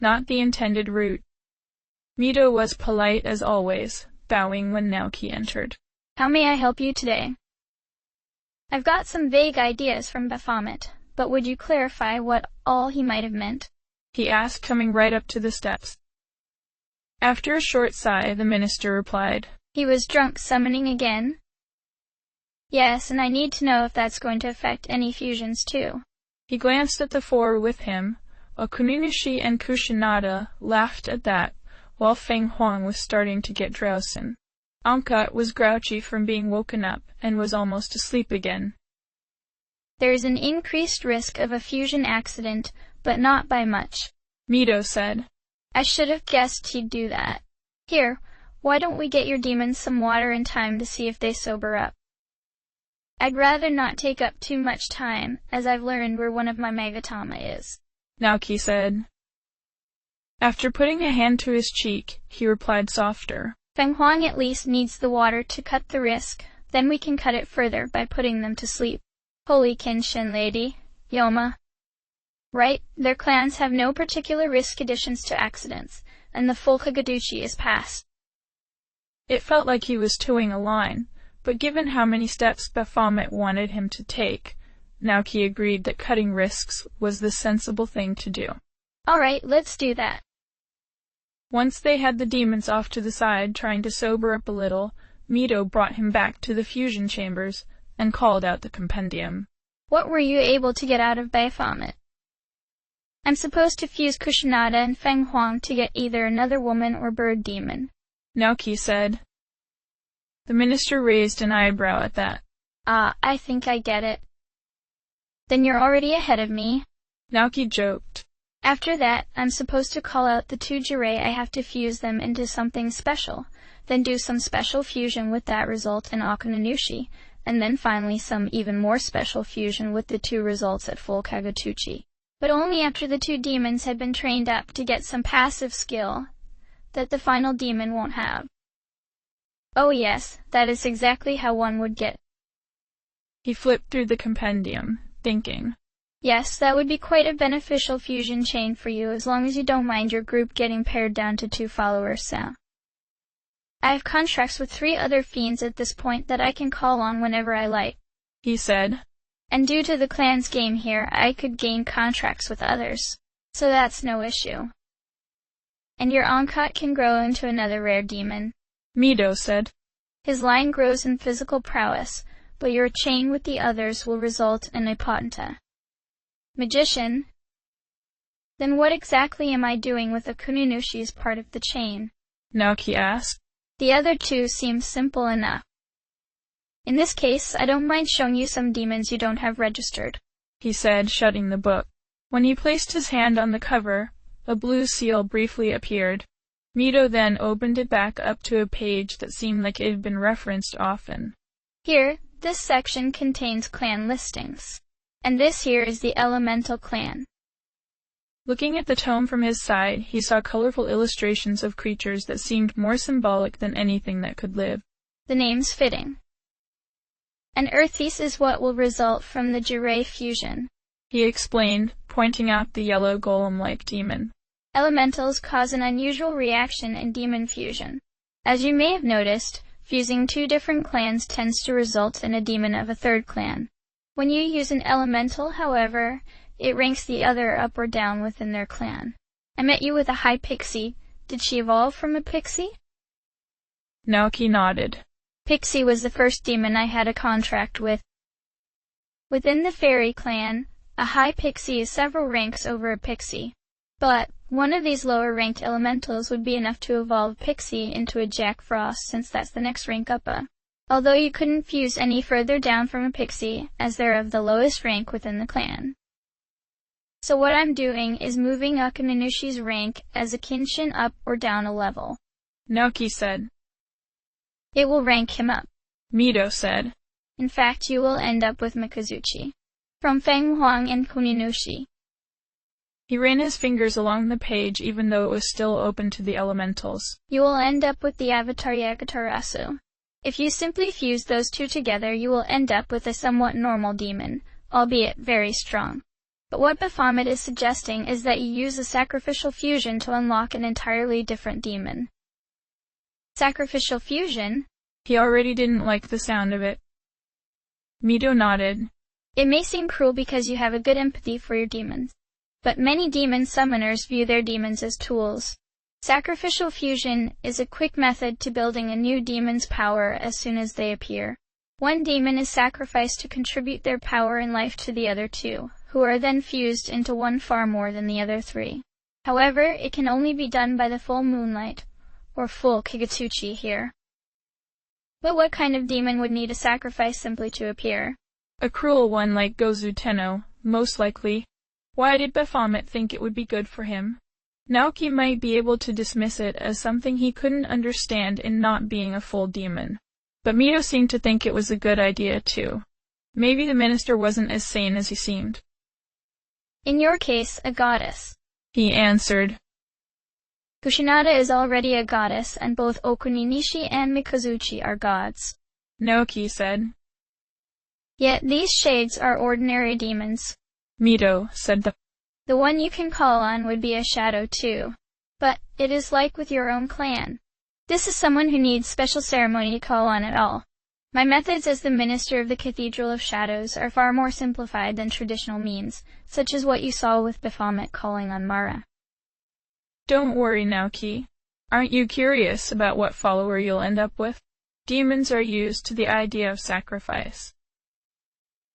not the intended route. Mito was polite as always, bowing when Naoki entered. How may I help you today? I've got some vague ideas from Baphomet, but would you clarify what all he might have meant? He asked, coming right up to the steps. After a short sigh, the minister replied, He was drunk summoning again? Yes, and I need to know if that's going to affect any fusions too. He glanced at the four with him. Okuninushi and Kushinada laughed at that, while Feng Huang was starting to get drowsy. Anka was grouchy from being woken up, and was almost asleep again. There is an increased risk of a fusion accident, but not by much, Mito said. I should have guessed he'd do that. Here, why don't we get your demons some water in time to see if they sober up? I'd rather not take up too much time, as I've learned where one of my Megatama is, Naoki said. After putting a hand to his cheek, he replied softer. Feng Huang at least needs the water to cut the risk, then we can cut it further by putting them to sleep. Holy Kenshin lady, Yoma. Right, their clans have no particular risk additions to accidents, and the full Kagutsuchi is passed. It felt like he was towing a line, but given how many steps Baphomet wanted him to take, Naoki agreed that cutting risks was the sensible thing to do. Alright, let's do that. Once they had the demons off to the side trying to sober up a little, Mito brought him back to the fusion chambers and called out the compendium. What were you able to get out of Baphomet? I'm supposed to fuse Kushinada and Feng Huang to get either another woman or bird demon, Naoki said. The minister raised an eyebrow at that. I think I get it. Then you're already ahead of me, Naoki joked. After that, I'm supposed to call out the two Jirei. I have to fuse them into something special, then do some special fusion with that result in Okuninushi, and then finally some even more special fusion with the two results at full Kagutsuchi. But only after the two demons had been trained up to get some passive skill that the final demon won't have. Oh yes, that is exactly how one would get. He flipped through the compendium, thinking. Yes, that would be quite a beneficial fusion chain for you as long as you don't mind your group getting pared down to 2 followers, so. I have contracts with 3 other fiends at this point that I can call on whenever I like, he said. And due to the clan's game here, I could gain contracts with others, so that's no issue. And your Onkat can grow into another rare demon, Mito said. His line grows in physical prowess, but your chain with the others will result in a Potenta. Magician? Then what exactly am I doing with Okuninushi's part of the chain? Naoki asked. The other 2 seem simple enough. In this case, I don't mind showing you some demons you don't have registered, he said, shutting the book. When he placed his hand on the cover, a blue seal briefly appeared. Mito then opened it back up to a page that seemed like it had been referenced often. Here, this section contains clan listings. And this here is the elemental clan. Looking at the tome from his side, he saw colorful illustrations of creatures that seemed more symbolic than anything that could live. The name's fitting. An Earthies is what will result from the Jirei fusion, he explained, pointing out the yellow golem-like demon. Elementals cause an unusual reaction in demon fusion. As you may have noticed, fusing 2 different clans tends to result in a demon of a 3rd clan. When you use an elemental, however, it ranks the other up or down within their clan. I met you with a high pixie. Did she evolve from a pixie? Naoki nodded. Pixie was the first demon I had a contract with. Within the fairy clan, a high pixie is several ranks over a pixie. But one of these lower ranked elementals would be enough to evolve Pixie into a Jack Frost, since that's the next rank up. Although you couldn't fuse any further down from a pixie, as they're of the lowest rank within the clan. So what I'm doing is moving Okuninushi's rank as a Kinshin up or down a level, Naoki said. It will rank him up, Mito said. In fact, you will end up with Mikazuchi, from Feng Huang and Kuninushi. He ran his fingers along the page even though it was still open to the elementals. You will end up with the Avatar Yagatarasu. If you simply fuse those 2 together, you will end up with a somewhat normal demon, albeit very strong. But what Baphomet is suggesting is that you use a sacrificial fusion to unlock an entirely different demon. Sacrificial fusion? He already didn't like the sound of it. Mito nodded. It may seem cruel because you have a good empathy for your demons, but many demon summoners view their demons as tools. Sacrificial fusion is a quick method to building a new demon's power as soon as they appear. One demon is sacrificed to contribute their power and life to the other two, who are then fused into one far more than the other three. However, it can only be done by the full moonlight, or full Kagutsuchi here. But what kind of demon would need a sacrifice simply to appear? A cruel one like Gozu Tenno, most likely. Why did Baphomet think it would be good for him? Naoki might be able to dismiss it as something he couldn't understand in not being a full demon. But Mito seemed to think it was a good idea too. Maybe the minister wasn't as sane as he seemed. In your case, a goddess, he answered. Kushinada is already a goddess, and both Okuninishi and Mikazuchi are gods, Naoki said. Yet these shades are ordinary demons, Mito said. The one you can call on would be a shadow too. But it is like with your own clan. This is someone who needs special ceremony to call on at all. My methods as the minister of the Cathedral of Shadows are far more simplified than traditional means, such as what you saw with Baphomet calling on Mara. Don't worry, Naoki. Aren't you curious about what follower you'll end up with? Demons are used to the idea of sacrifice.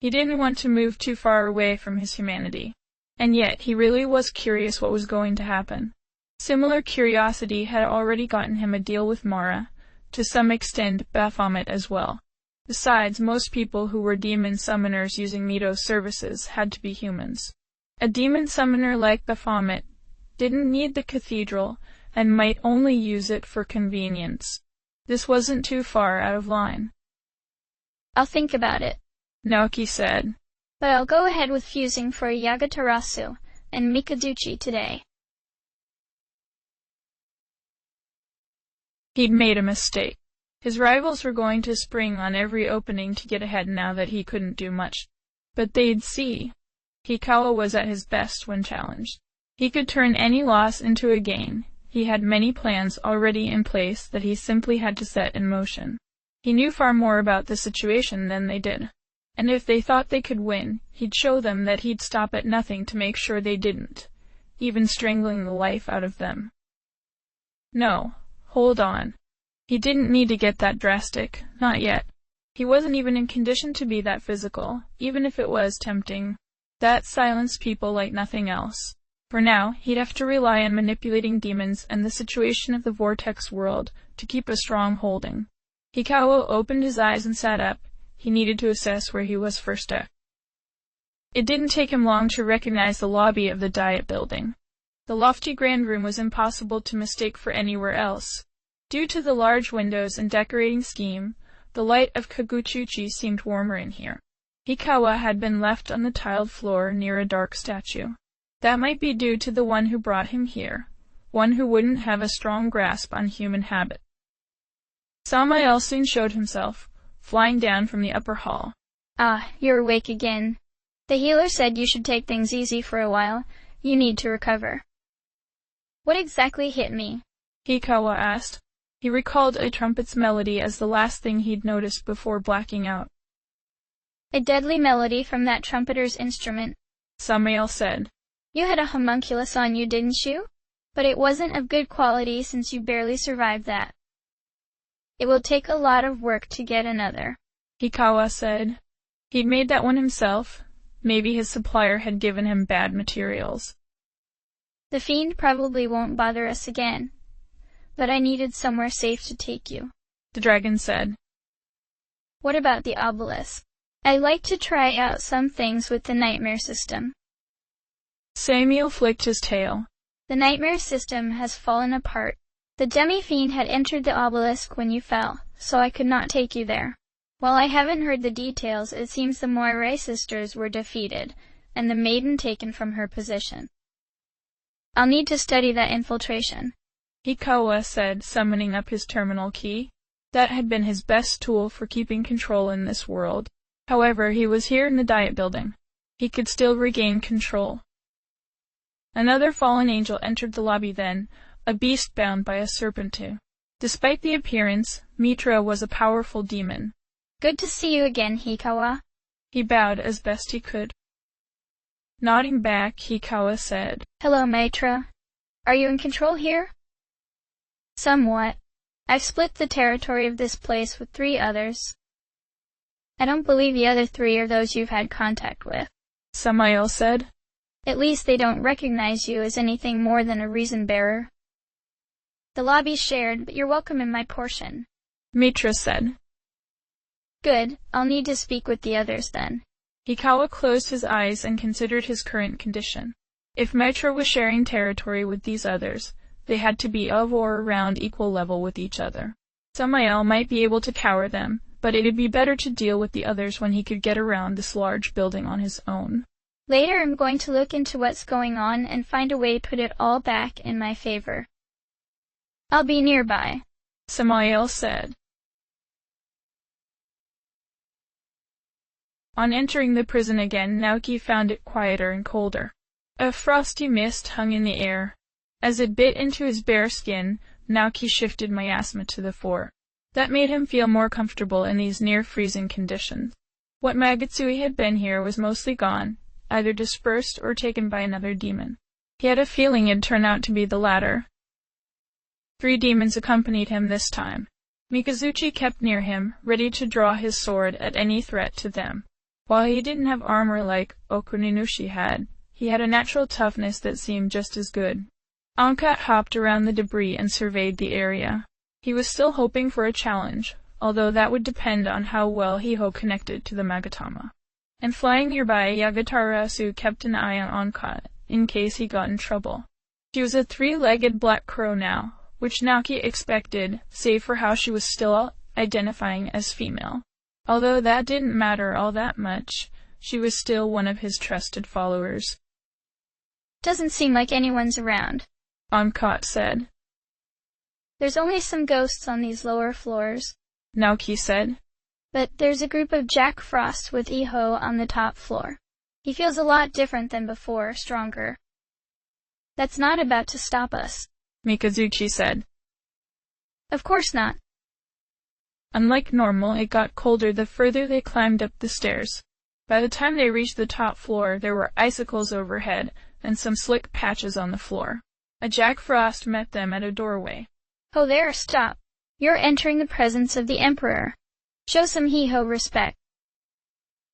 He didn't want to move too far away from his humanity. And yet, he really was curious what was going to happen. Similar curiosity had already gotten him a deal with Mara, to some extent Baphomet as well. Besides, most people who were demon summoners using Mito's services had to be humans. A demon summoner like Baphomet didn't need the cathedral, and might only use it for convenience. This wasn't too far out of line. I'll think about it, Naoki said. But I'll go ahead with fusing for Yagatarasu and Mikazuchi today. He'd made a mistake. His rivals were going to spring on every opening to get ahead now that he couldn't do much. But they'd see. Hikawa was at his best when challenged. He could turn any loss into a gain. He had many plans already in place that he simply had to set in motion. He knew far more about the situation than they did. And if they thought they could win, he'd show them that he'd stop at nothing to make sure they didn't, even strangling the life out of them. No, hold on. He didn't need to get that drastic, not yet. He wasn't even in condition to be that physical, even if it was tempting. That silenced people like nothing else. For now, he'd have to rely on manipulating demons and the situation of the vortex world to keep a strong holding. Hikawa opened his eyes and sat up. He needed to assess where he was first at. It didn't take him long to recognize the lobby of the Diet building. The lofty grand room was impossible to mistake for anywhere else. Due to the large windows and decorating scheme, the light of Kagutsuchi seemed warmer in here. Hikawa had been left on the tiled floor near a dark statue. That might be due to the one who brought him here, one who wouldn't have a strong grasp on human habit. Samael soon showed himself, flying down from the upper hall. Ah, you're awake again. The healer said you should take things easy for a while. You need to recover. What exactly hit me? Hikawa asked. He recalled a trumpet's melody as the last thing he'd noticed before blacking out. A deadly melody from that trumpeter's instrument, Samael said. You had a homunculus on you, didn't you? But it wasn't of good quality since you barely survived that. It will take a lot of work to get another, Hikawa said. He'd made that one himself. Maybe his supplier had given him bad materials. The fiend probably won't bother us again. But I needed somewhere safe to take you, the dragon said. What about the obelisk? I like to try out some things with the nightmare system. Samuel flicked his tail. The nightmare system has fallen apart. The demi-fiend had entered the obelisk when you fell, so I could not take you there. While I haven't heard the details, it seems the Moirai sisters were defeated, and the maiden taken from her position. I'll need to study that infiltration, Hikawa said, summoning up his terminal key. That had been his best tool for keeping control in this world. However, he was here in the Diet building. he could still regain control. Another fallen angel entered the lobby then, a beast bound by a serpent. Despite the appearance, Mitra was a powerful demon. Good to see you again, Hikawa. He bowed as best he could. Nodding back, Hikawa said, Hello, Mitra. Are you in control here? Somewhat. I've split the territory of this place with 3 others. I don't believe the other 3 are those you've had contact with, Samael said. At least they don't recognize you as anything more than a reason-bearer. The lobby's shared, but you're welcome in my portion, Mitra said. Good, I'll need to speak with the others then. Hikawa closed his eyes and considered his current condition. If Mitra was sharing territory with these others, they had to be of or around equal level with each other. Samael might be able to cower them, but it'd be better to deal with the others when he could get around this large building on his own. Later I'm going to look into what's going on and find a way to put it all back in my favor. I'll be nearby, Samael said. On entering the prison again, Naoki found it quieter and colder. A frosty mist hung in the air. As it bit into his bare skin, Naoki shifted miasma to the fore. That made him feel more comfortable in these near-freezing conditions. What Magutsui had been here was mostly gone, either dispersed or taken by another demon. He had a feeling it'd turn out to be the latter. 3 demons accompanied him this time. Mikazuchi kept near him, ready to draw his sword at any threat to them. While he didn't have armor like Okuninushi had, he had a natural toughness that seemed just as good. Ankat hopped around the debris and surveyed the area. He was still hoping for a challenge, although that would depend on how well Hiho connected to the Magatama. And flying nearby, Yagatarasu kept an eye on Ankat, in case he got in trouble. She was a 3-legged black crow now, which Naoki expected, save for how she was still identifying as female. Although that didn't matter all that much, she was still one of his trusted followers. Doesn't seem like anyone's around, Ankat said. There's only some ghosts on these lower floors, Naoki said. But there's a group of Jack Frost with Iho on the top floor. He feels a lot different than before, stronger. That's not about to stop us, Mikazuchi said. Of course not. Unlike normal, it got colder the further they climbed up the stairs. By the time they reached the top floor, there were icicles overhead and some slick patches on the floor. A Jack Frost met them at a doorway. Oh there, stop. You're entering the presence of the Emperor. Show some Hiho respect.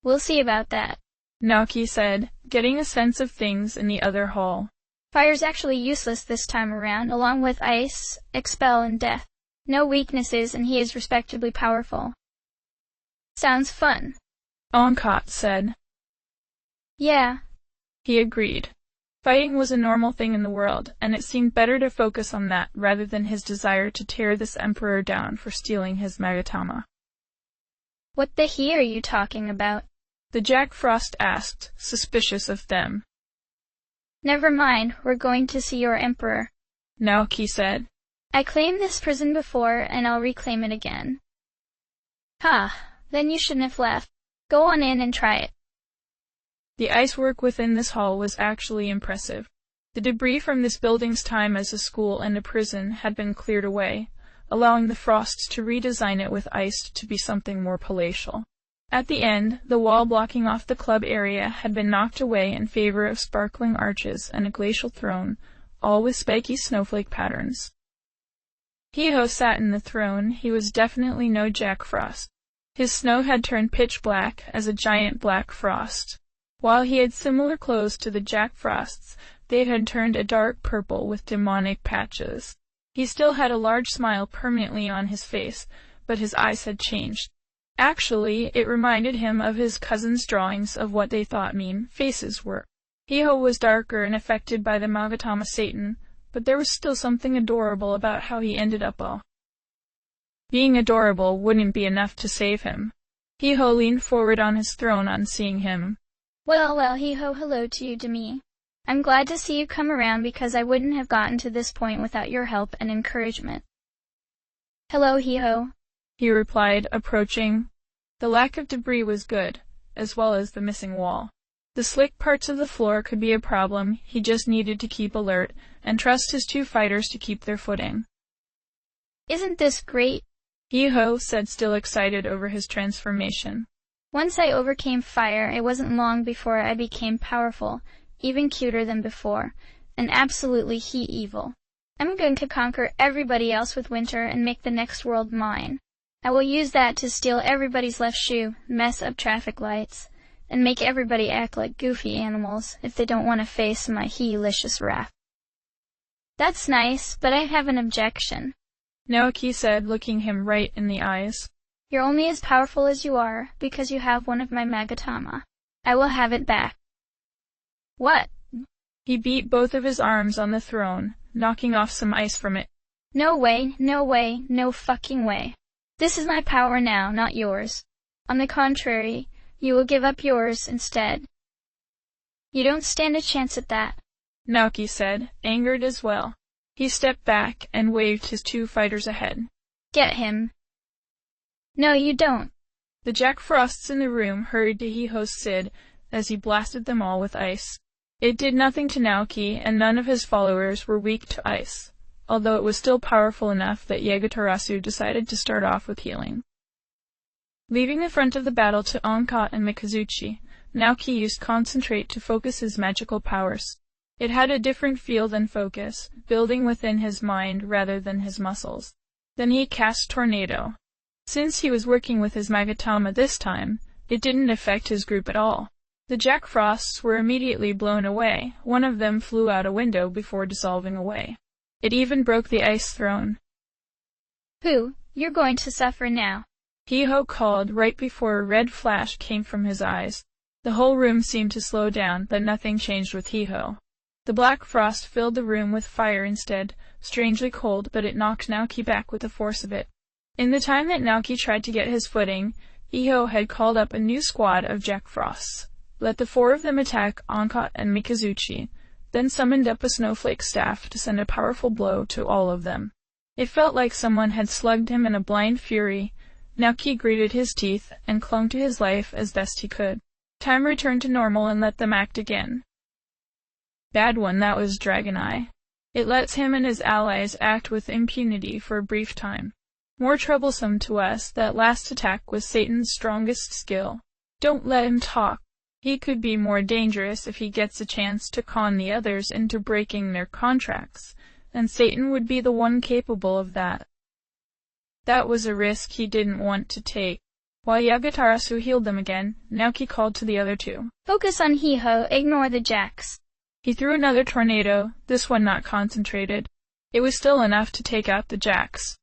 We'll see about that, Naoki said, getting a sense of things in the other hall. Fire's actually useless this time around, along with ice, expel, and death. No weaknesses, and he is respectably powerful. Sounds fun, Ankat said. Yeah, he agreed. Fighting was a normal thing in the world, and it seemed better to focus on that rather than his desire to tear this emperor down for stealing his Magatama. What the he are you talking about? The Jack Frost asked, suspicious of them. Never mind, we're going to see your emperor, Naoki said. I claimed this prison before, and I'll reclaim it again. Ha, then you shouldn't have left. Go on in and try it. The icework within this hall was actually impressive. The debris from this building's time as a school and a prison had been cleared away, allowing the Frosts to redesign it with ice to be something more palatial. At the end, the wall blocking off the club area had been knocked away in favor of sparkling arches and a glacial throne, all with spiky snowflake patterns. Hiho sat in the throne. He was definitely no Jack Frost. His snow had turned pitch black as a giant black frost. While he had similar clothes to the Jack Frosts, they had turned a dark purple with demonic patches. He still had a large smile permanently on his face, but his eyes had changed. Actually, it reminded him of his cousin's drawings of what they thought mean faces were. Hiho was darker and affected by the Magatama Satan, but there was still something adorable about how he ended up all. Being adorable wouldn't be enough to save him. Hiho leaned forward on his throne on seeing him. Well, Hiho, hello to you, Demi. I'm glad to see you come around because I wouldn't have gotten to this point without your help and encouragement. Hello, Hiho, he replied, approaching. The lack of debris was good, as well as the missing wall. The slick parts of the floor could be a problem, he just needed to keep alert, and trust his two fighters to keep their footing. Isn't this great? Hiho said, still excited over his transformation. Once I overcame fire, it wasn't long before I became powerful, even cuter than before, and absolutely heat evil. I'm going to conquer everybody else with winter and make the next world mine. I will use that to steal everybody's left shoe, mess up traffic lights, and make everybody act like goofy animals if they don't want to face my heelicious wrath. That's nice, but I have an objection, Naoki said, looking him right in the eyes. You're only as powerful as you are because you have one of my Magatama. I will have it back. What? He beat both of his arms on the throne, knocking off some ice from it. No way, no way, no fucking way. This is my power now, not yours. On the contrary, you will give up yours instead. You don't stand a chance at that, Naoki said, angered as well. He stepped back and waved his two fighters ahead. Get him. No, you don't. The Jack Frosts in the room hurried to Hiho's Sid as he blasted them all with ice. It did nothing to Naoki, and none of his followers were weak to ice, although it was still powerful enough that Yagatarasu decided to start off with healing. Leaving the front of the battle to Onka and Mikazuchi, Naoki used Concentrate to focus his magical powers. It had a different feel than focus, building within his mind rather than his muscles. Then he cast Tornado. Since he was working with his Magatama this time, it didn't affect his group at all. The Jack Frosts were immediately blown away. One of them flew out a window before dissolving away. It even broke the ice throne. Who? You're going to suffer now, Hiho called right before a red flash came from his eyes. The whole room seemed to slow down, but nothing changed with Hiho. The black frost filled the room with fire instead, strangely cold, but it knocked Naoki back with the force of it. In the time that Naoki tried to get his footing, Hiho had called up a new squad of Jack Frosts. Let the four of them attack Onka and Mikazuchi, then summoned up a snowflake staff to send a powerful blow to all of them. It felt like someone had slugged him in a blind fury. Naoki gritted his teeth and clung to his life as best he could. Time returned to normal and let them act again. Bad one, that was Dragon Eye. It lets him and his allies act with impunity for a brief time. More troublesome to us, that last attack was Satan's strongest skill. Don't let him talk. He could be more dangerous if he gets a chance to con the others into breaking their contracts, and Satan would be the one capable of that. That was a risk he didn't want to take. While Yagatarasu healed them again, Naoki called to the other two. Focus on Hiho, ignore the Jacks. He threw another tornado, this one not concentrated. It was still enough to take out the Jacks.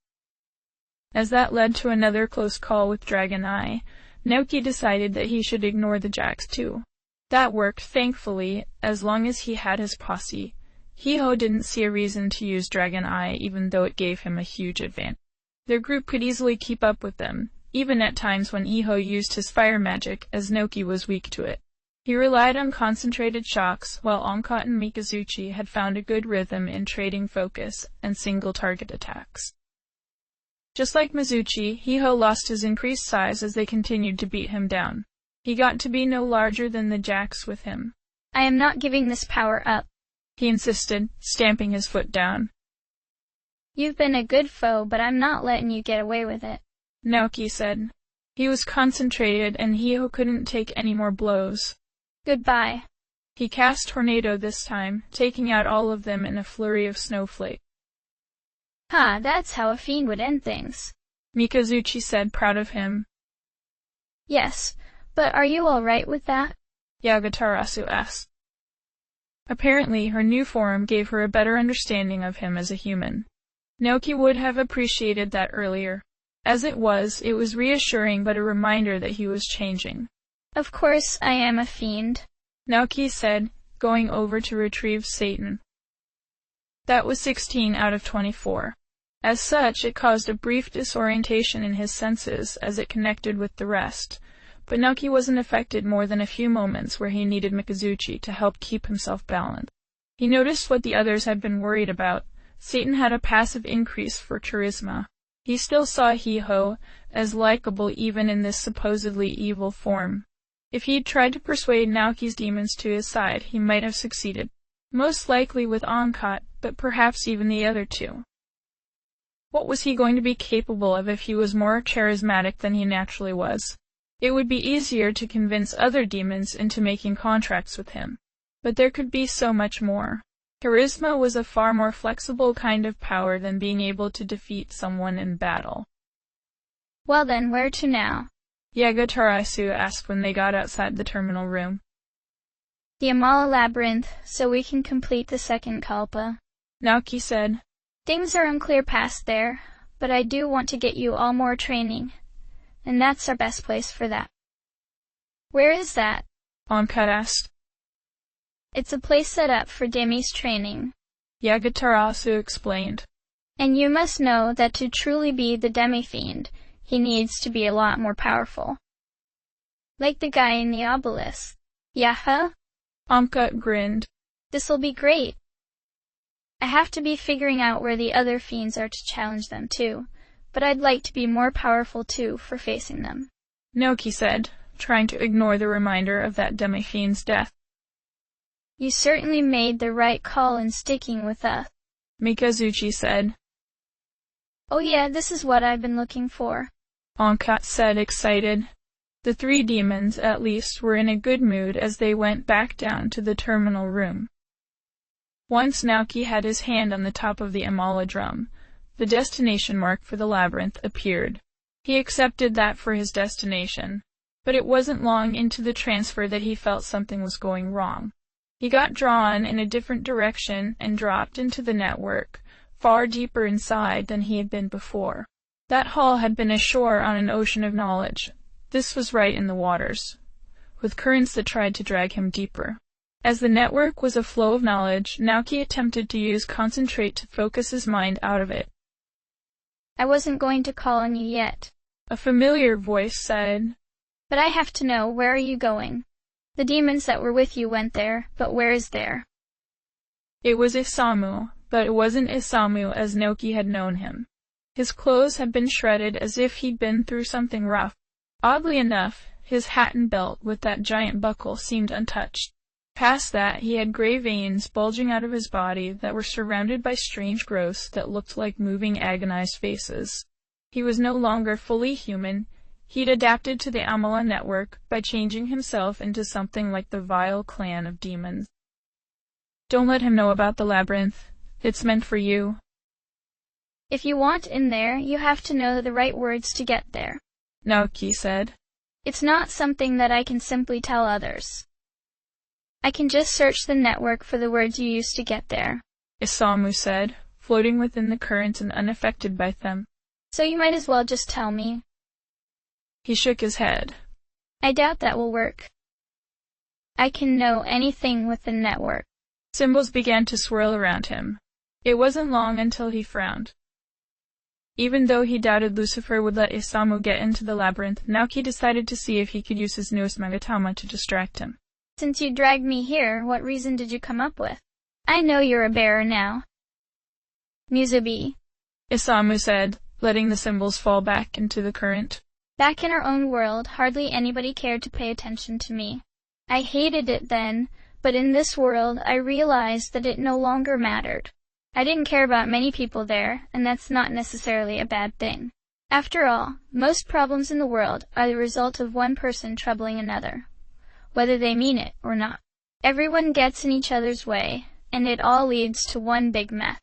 As that led to another close call with Dragon Eye, Naoki decided that he should ignore the Jacks too. That worked, thankfully, as long as he had his posse. Hiho didn't see a reason to use Dragon Eye, even though it gave him a huge advantage. Their group could easily keep up with them, even at times when Hiho used his fire magic, as Naoki was weak to it. He relied on concentrated shocks, while Onka and Mikazuchi had found a good rhythm in trading focus and single-target attacks. Just like Mizuchi, Hiho lost his increased size as they continued to beat him down. He got to be no larger than the Jacks with him. I am not giving this power up, he insisted, stamping his foot down. You've been a good foe, but I'm not letting you get away with it, Naoki said. He was concentrated, and Hiho couldn't take any more blows. Goodbye. He cast Tornado this time, taking out all of them in a flurry of snowflakes. Ha, that's how a fiend would end things, Mikazuchi said, proud of him. Yes, but are you all right with that? Yagatarasu asked. Apparently, her new form gave her a better understanding of him as a human. Naoki would have appreciated that earlier. As it was reassuring but a reminder that he was changing. Of course I am a fiend, Naoki said, going over to retrieve Satan. That was 16 out of 24. As such, it caused a brief disorientation in his senses as it connected with the rest, but Naoki wasn't affected more than a few moments where he needed Mikazuchi to help keep himself balanced. He noticed what the others had been worried about. Satan had a passive increase for charisma. He still saw Hiho as likable even in this supposedly evil form. If he'd tried to persuade Naoki's demons to his side, he might have succeeded. Most likely with Ankot, but perhaps even the other two. What was he going to be capable of if he was more charismatic than he naturally was? It would be easier to convince other demons into making contracts with him. But there could be so much more. Charisma was a far more flexible kind of power than being able to defeat someone in battle. Well then, where to now? Yagatarasu asked when they got outside the terminal room. The Amala Labyrinth, so we can complete the second Kalpa. Naoki said. Things are unclear past there, but I do want to get you all more training, and that's our best place for that. Where is that? Ankot asked. It's a place set up for Demi's training. Yagatarasu explained. And you must know that to truly be the Demi-Fiend, he needs to be a lot more powerful. Like the guy in the obelisk. Yaha? Ankot grinned. This'll be great. I have to be figuring out where the other fiends are to challenge them too, but I'd like to be more powerful too for facing them. Naoki said, trying to ignore the reminder of that Demi-Fiend's death. You certainly made the right call in sticking with us, Kagutsuchi said. Oh yeah, this is what I've been looking for, Ankot said, excited. The three demons, at least, were in a good mood as they went back down to the terminal room. Once Naoki had his hand on the top of the Amala drum, the destination mark for the labyrinth appeared. He accepted that for his destination, but it wasn't long into the transfer that he felt something was going wrong. He got drawn in a different direction and dropped into the network, far deeper inside than he had been before. That hall had been ashore on an ocean of knowledge. This was right in the waters, with currents that tried to drag him deeper. As the network was a flow of knowledge, Naoki attempted to use concentrate to focus his mind out of it. I wasn't going to call on you yet, a familiar voice said. But I have to know, where are you going? The demons that were with you went there, but where is there? It was Isamu, but it wasn't Isamu as Naoki had known him. His clothes had been shredded as if he'd been through something rough. Oddly enough, his hat and belt with that giant buckle seemed untouched. Past that, he had gray veins bulging out of his body that were surrounded by strange growths that looked like moving, agonized faces. He was no longer fully human. He'd adapted to the Amala network by changing himself into something like the vile clan of demons. Don't let him know about the labyrinth. It's meant for you. If you want in there, you have to know the right words to get there, Naoki said. It's not something that I can simply tell others. I can just search the network for the words you used to get there, Isamu said, floating within the currents and unaffected by them. So you might as well just tell me. He shook his head. I doubt that will work. I can know anything with the network. Symbols began to swirl around him. It wasn't long until he frowned. Even though he doubted Lucifer would let Isamu get into the labyrinth, Naoki decided to see if he could use his newest Magatama to distract him. Since you dragged me here, what reason did you come up with? I know you're a bearer now. Musubi, Isamu said, letting the symbols fall back into the current. Back in our own world, hardly anybody cared to pay attention to me. I hated it then, but in this world I realized that it no longer mattered. I didn't care about many people there, and that's not necessarily a bad thing. After all, most problems in the world are the result of one person troubling another, whether they mean it or not. Everyone gets in each other's way, and it all leads to one big mess.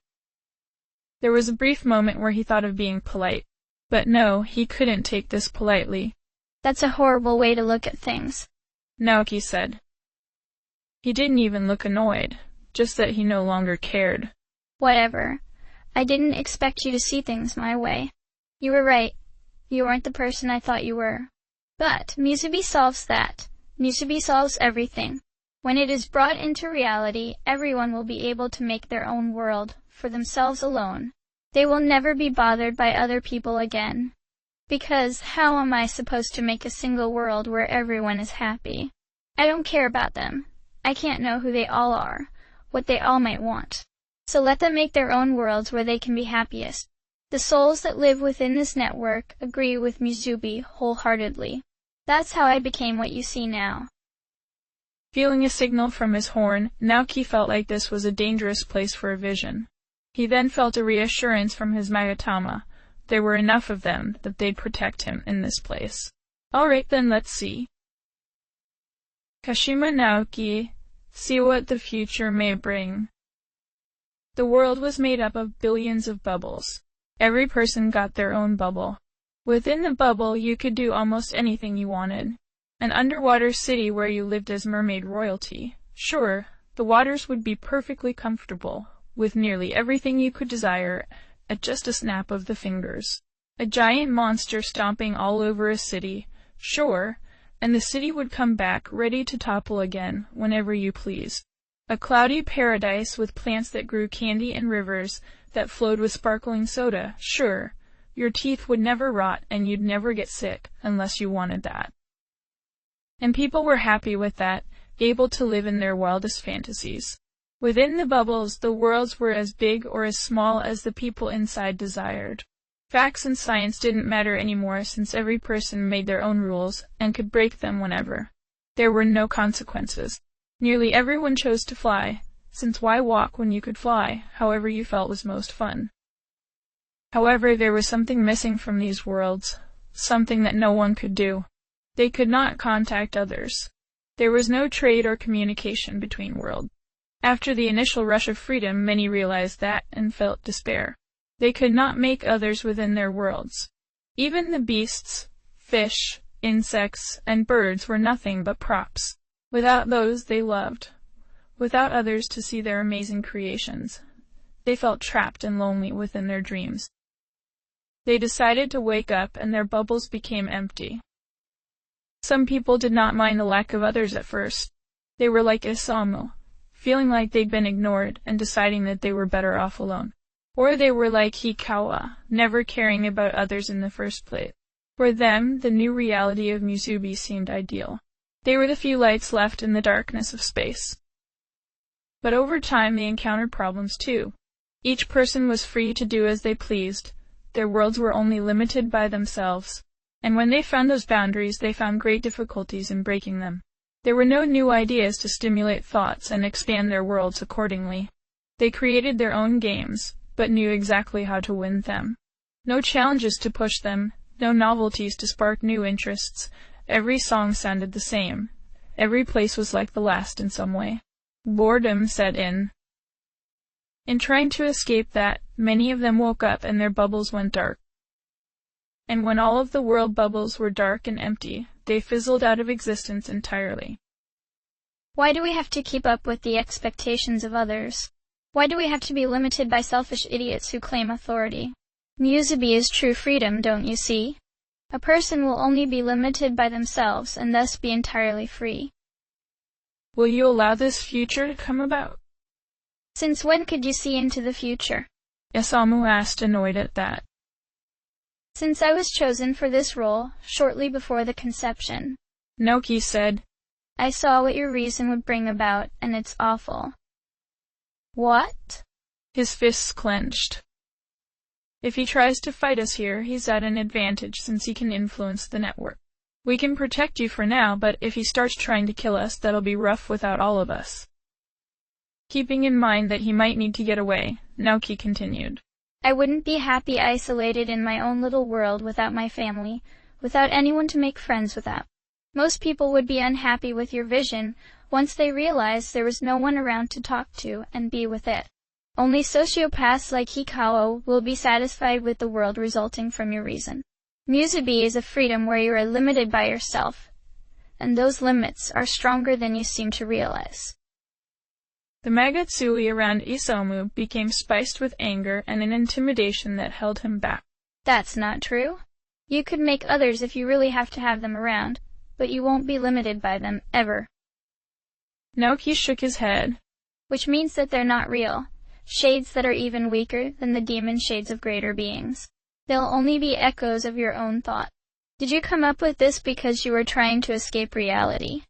There was a brief moment where he thought of being polite. But no, he couldn't take this politely. That's a horrible way to look at things, Naoki said. He didn't even look annoyed, just that he no longer cared. Whatever. I didn't expect you to see things my way. You were right. You weren't the person I thought you were. But Musubi solves that. Musubi solves everything. When it is brought into reality, everyone will be able to make their own world, for themselves alone. They will never be bothered by other people again. Because how am I supposed to make a single world where everyone is happy? I don't care about them. I can't know who they all are, what they all might want. So let them make their own worlds where they can be happiest. The souls that live within this network agree with Musubi wholeheartedly. That's how I became what you see now. Feeling a signal from his horn, Naoki felt like this was a dangerous place for a vision. He then felt a reassurance from his Magatama. There were enough of them that they'd protect him in this place. Alright then, let's see. Kashima Naoki, see what the future may bring. The world was made up of billions of bubbles. Every person got their own bubble. Within the bubble, you could do almost anything you wanted. An underwater city where you lived as mermaid royalty. Sure, the waters would be perfectly comfortable, with nearly everything you could desire at just a snap of the fingers. A giant monster stomping all over a city. Sure, and the city would come back ready to topple again whenever you please. A cloudy paradise with plants that grew candy and rivers that flowed with sparkling soda. Sure, your teeth would never rot and you'd never get sick unless you wanted that. And people were happy with that, able to live in their wildest fantasies. Within the bubbles, the worlds were as big or as small as the people inside desired. Facts and science didn't matter anymore since every person made their own rules and could break them whenever. There were no consequences. Nearly everyone chose to fly, since why walk when you could fly, however you felt was most fun. However, there was something missing from these worlds, something that no one could do. They could not contact others. There was no trade or communication between worlds. After the initial rush of freedom, many realized that and felt despair. They could not make others within their worlds. Even the beasts, fish, insects, and birds were nothing but props. Without those they loved, without others to see their amazing creations, they felt trapped and lonely within their dreams. They decided to wake up and their bubbles became empty. Some people did not mind the lack of others at first. They were like Isamu, feeling like they'd been ignored and deciding that they were better off alone. Or they were like Hikawa, never caring about others in the first place. For them, the new reality of Musubi seemed ideal. They were the few lights left in the darkness of space. But over time they encountered problems too. Each person was free to do as they pleased. Their worlds were only limited by themselves. And when they found those boundaries, they found great difficulties in breaking them. There were no new ideas to stimulate thoughts and expand their worlds accordingly. They created their own games, but knew exactly how to win them. No challenges to push them, no novelties to spark new interests. Every song sounded the same. Every place was like the last in some way. Boredom set in. In trying to escape that, many of them woke up and their bubbles went dark. And when all of the world bubbles were dark and empty, they fizzled out of existence entirely. Why do we have to keep up with the expectations of others? Why do we have to be limited by selfish idiots who claim authority? Musubi is true freedom, don't you see? A person will only be limited by themselves and thus be entirely free. Will you allow this future to come about? Since when could you see into the future? Isamu asked, annoyed at that. Since I was chosen for this role, shortly before the conception. Naoki said. I saw what your reason would bring about, and it's awful. What? His fists clenched. If he tries to fight us here, he's at an advantage since he can influence the network. We can protect you for now, but if he starts trying to kill us, that'll be rough without all of us. Keeping in mind that he might need to get away, Naoki continued. I wouldn't be happy isolated in my own little world without my family, without anyone to make friends without. Most people would be unhappy with your vision once they realized there was no one around to talk to and be with it. Only sociopaths like Hikawa will be satisfied with the world resulting from your reason. Musubi is a freedom where you are limited by yourself, and those limits are stronger than you seem to realize. The Magatsuki around Isamu became spiced with anger and an intimidation that held him back. That's not true. You could make others if you really have to have them around, but you won't be limited by them, ever. Naoki shook his head. Which means that they're not real. Shades that are even weaker than the demon shades of greater beings. They'll only be echoes of your own thought. Did you come up with this because you were trying to escape reality?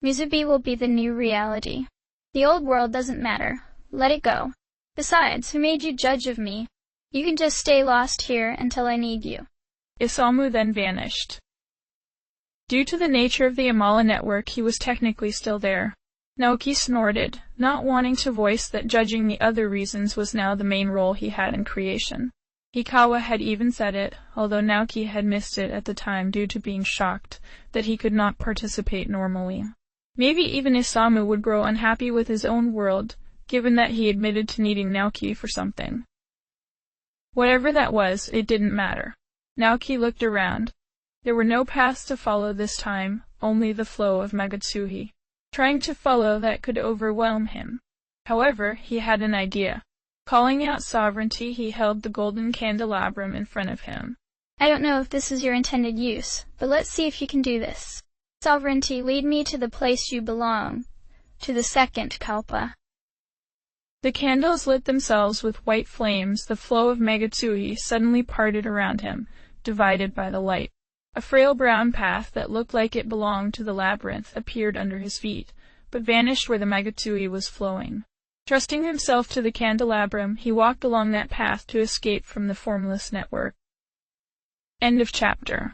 Musubi will be the new reality. The old world doesn't matter. Let it go. Besides, who made you judge of me? You can just stay lost here until I need you. Isamu then vanished. Due to the nature of the Amala network, he was technically still there. Naoki snorted, not wanting to voice that judging the other reasons was now the main role he had in creation. Hikawa had even said it, although Naoki had missed it at the time due to being shocked that he could not participate normally. Maybe even Isamu would grow unhappy with his own world, given that he admitted to needing Naoki for something. Whatever that was, it didn't matter. Naoki looked around. There were no paths to follow this time, only the flow of Magatsuhi. Trying to follow that could overwhelm him. However, he had an idea. Calling out sovereignty, he held the golden candelabrum in front of him. I don't know if this is your intended use, but let's see if you can do this. Sovereignty, lead me to the place you belong, to the second Kalpa. The candles lit themselves with white flames. The flow of Magatsuhi suddenly parted around him, divided by the light. A frail brown path that looked like it belonged to the labyrinth appeared under his feet, but vanished where the Magatsuhi was flowing. Trusting himself to the candelabrum, he walked along that path to escape from the formless network. End of chapter.